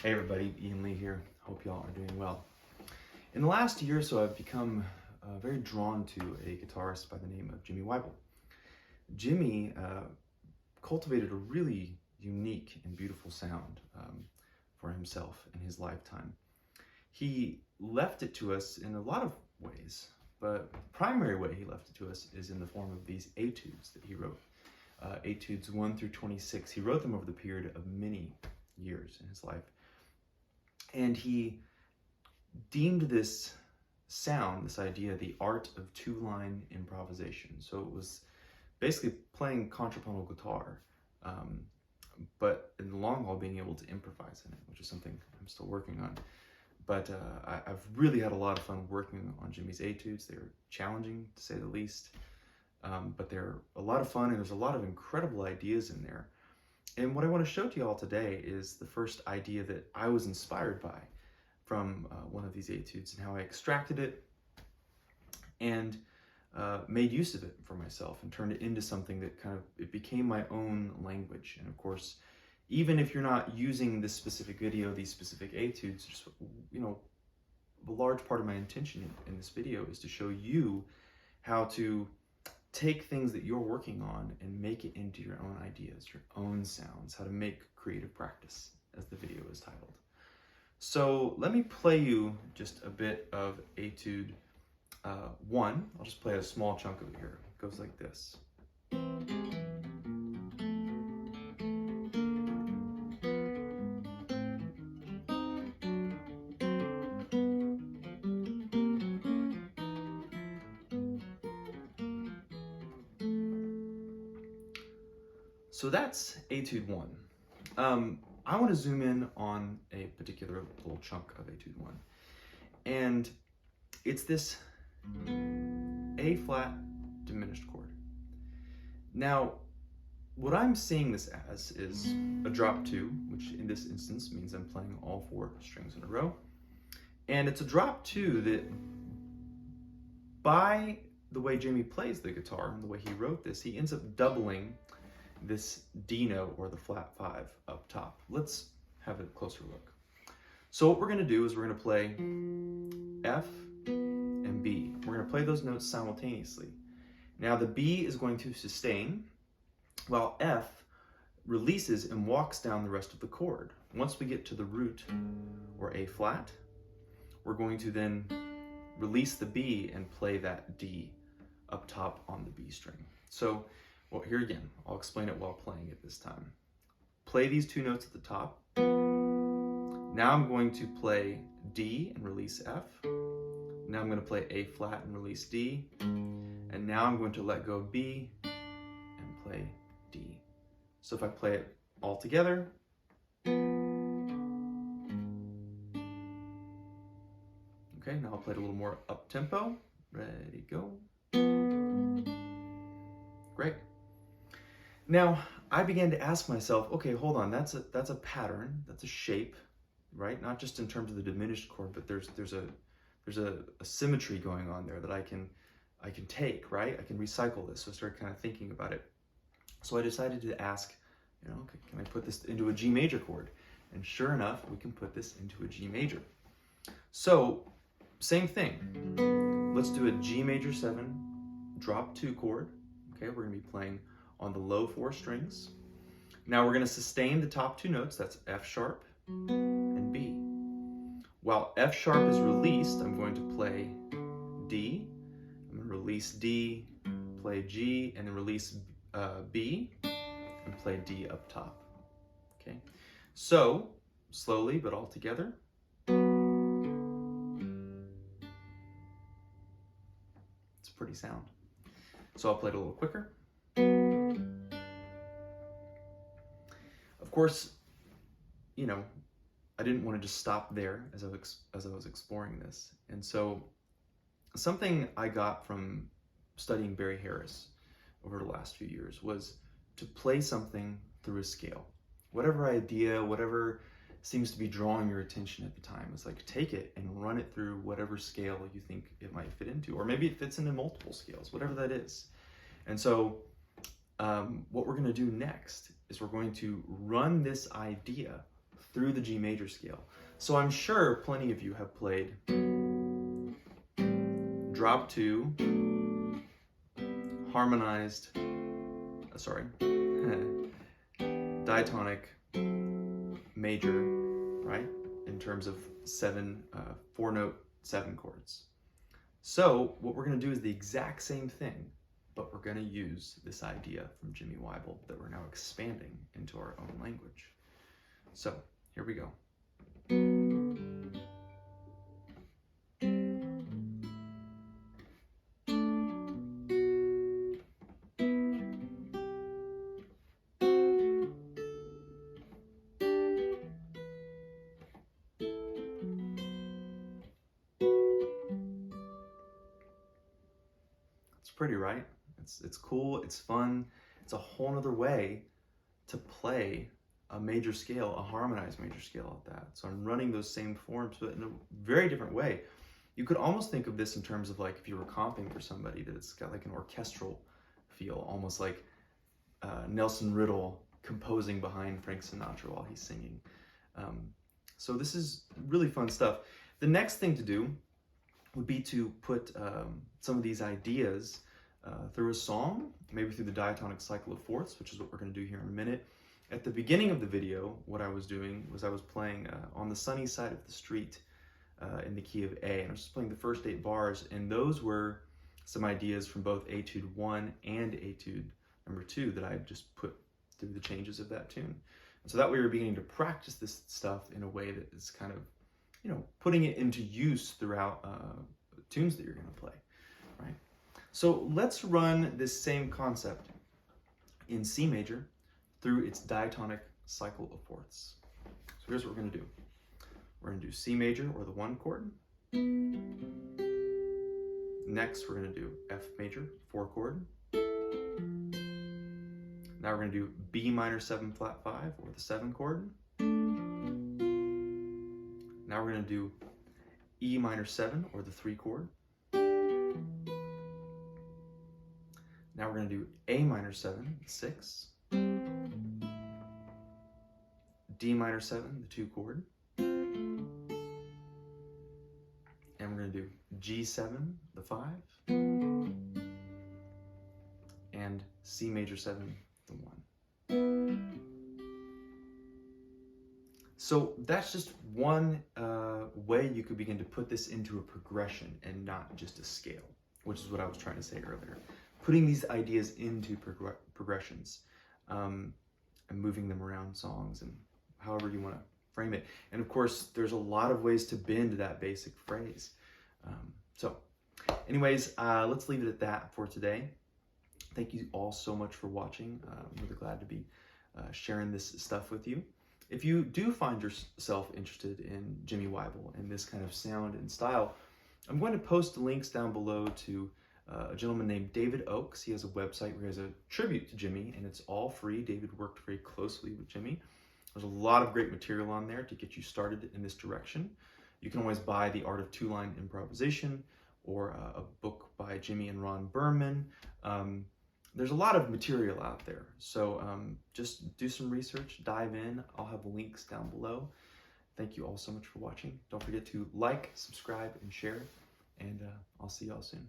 Hey everybody, Ian Lee here. Hope y'all are doing well. In the last year or so, I've become very drawn to a guitarist by the name of Jimmy Wyble. Jimmy cultivated a really unique and beautiful sound for himself in his lifetime. He left it to us in a lot of ways, but the primary way he left it to us is in the form of these etudes that he wrote. Etudes 1 through 26. He wrote them over the period of many years in his life. And he deemed this sound, this idea, the art of two-line improvisation. So it was basically playing contrapuntal guitar, but in the long haul being able to improvise in it, which is something I'm still working on. But I've really had a lot of fun working on Jimmy's etudes. They're challenging, to say the least, but they're a lot of fun, and there's a lot of incredible ideas in there. And what I want to show to you all today is the first idea that I was inspired by from one of these etudes, and how I extracted it and made use of it for myself and turned it into something that it became my own language. And of course, even if you're not using this specific video, these specific etudes, just, a large part of my intention in this video is to show you how to take things that you're working on and make it into your own ideas, your own sounds, how to make creative practice, as the video is titled. So let me play you just a bit of etude 1. I'll just play a small chunk of it here. It goes like this. So that's etude 1. I want to zoom in on a particular little chunk of etude 1. And it's this A flat diminished chord. Now, what I'm seeing this as is a drop 2, which in this instance means I'm playing all 4 strings in a row. And it's a drop 2 that, by the way Jimmy plays the guitar and the way he wrote this, he ends up doubling this D note, or the flat 5, up top. Let's have a closer look. So what we're going to do is we're going to play F and B. We're going to play those notes simultaneously. Now the B is going to sustain, while F releases and walks down the rest of the chord. Once we get to the root, or A flat, we're going to then release the B and play that D up top on the B string. So, well, here again, I'll explain it while playing it this time. Play these 2 notes at the top. Now I'm going to play D and release F. Now I'm going to play A flat and release D. And now I'm going to let go of B and play D. So if I play it all together. Okay, now I'll play it a little more up tempo. Ready, go. Great. Now, I began to ask myself, okay, hold on, that's a pattern, that's a shape, right? Not just in terms of the diminished chord, but there's a symmetry going on there that I can take, right? I can recycle this. So I started kind of thinking about it. So I decided to ask, okay, can I put this into a G major chord? And sure enough, we can put this into a G major. So, same thing. Let's do a G major 7, drop 2 chord. Okay, we're gonna be playing on the low 4 strings. Now we're going to sustain the top 2 notes, that's F sharp and B. While F sharp is released, I'm going to play D. I'm going to release D, play G, and then release B, and play D up top. Okay, so slowly but all together. It's a pretty sound. So I'll play it a little quicker. Of course, I didn't want to just stop there as I was exploring this. And so something I got from studying Barry Harris over the last few years was to play something through a scale. Whatever idea, whatever seems to be drawing your attention at the time, it's like take it and run it through whatever scale you think it might fit into. Or maybe it fits into multiple scales, whatever that is. And so what we're going to do next is we're going to run this idea through the G major scale. So I'm sure plenty of you have played drop 2, harmonized, diatonic major, right? In terms of 4-note 7 chords. So what we're going to do is the exact same thing, but we're going to use this idea from Jimmy Wyble that we're now expanding into our own language. So here we go. It's pretty, right? It's cool, it's fun. It's a whole nother way to play a major scale, a harmonized major scale at that. So I'm running those same forms, but in a very different way. You could almost think of this in terms of like if you were comping for somebody, that it's got like an orchestral feel, almost like Nelson Riddle composing behind Frank Sinatra while he's singing. So this is really fun stuff. The next thing to do would be to put some of these ideas through a song, maybe through the diatonic cycle of fourths, which is what we're going to do here in a minute. At the beginning of the video, what I was doing was I was playing On the Sunny Side of the Street in the key of A, and I was just playing the first 8 bars, and those were some ideas from both Etude 1 and Etude number 2 that I just put through the changes of that tune. And so that way we're beginning to practice this stuff in a way that is kind of, you know, putting it into use throughout tunes that you're going to play, right? So let's run this same concept in C major through its diatonic cycle of fourths. So here's what we're going to do. We're going to do C major, or the 1 chord. Next, we're going to do F major, 4 chord. Now we're going to do B minor 7 flat 5, or the 7 chord. Now we're going to do E minor 7, or the 3 chord. Now we're going to do A minor 7, 6. D minor 7, the 2 chord. And we're going to do G7, the 5. And C major 7, the 1. So that's just one way you could begin to put this into a progression and not just a scale, which is what I was trying to say earlier. Putting these ideas into progressions and moving them around songs and however you want to frame it. And of course, there's a lot of ways to bend that basic phrase. So anyways, let's leave it at that for today. Thank you all so much for watching. I'm really glad to be sharing this stuff with you. If you do find yourself interested in Jimmy Wyble and this kind of sound and style, I'm going to post links down below to a gentleman named David Oakes. He has a website where he has a tribute to Jimmy, and it's all free. David worked very closely with Jimmy. There's a lot of great material on there to get you started in this direction. You can always buy The Art of Two-Line Improvisation or a book by Jimmy and Ron Berman. There's a lot of material out there, so just do some research, dive in. I'll have links down below. Thank you all so much for watching. Don't forget to like, subscribe, and share, and I'll see y'all soon.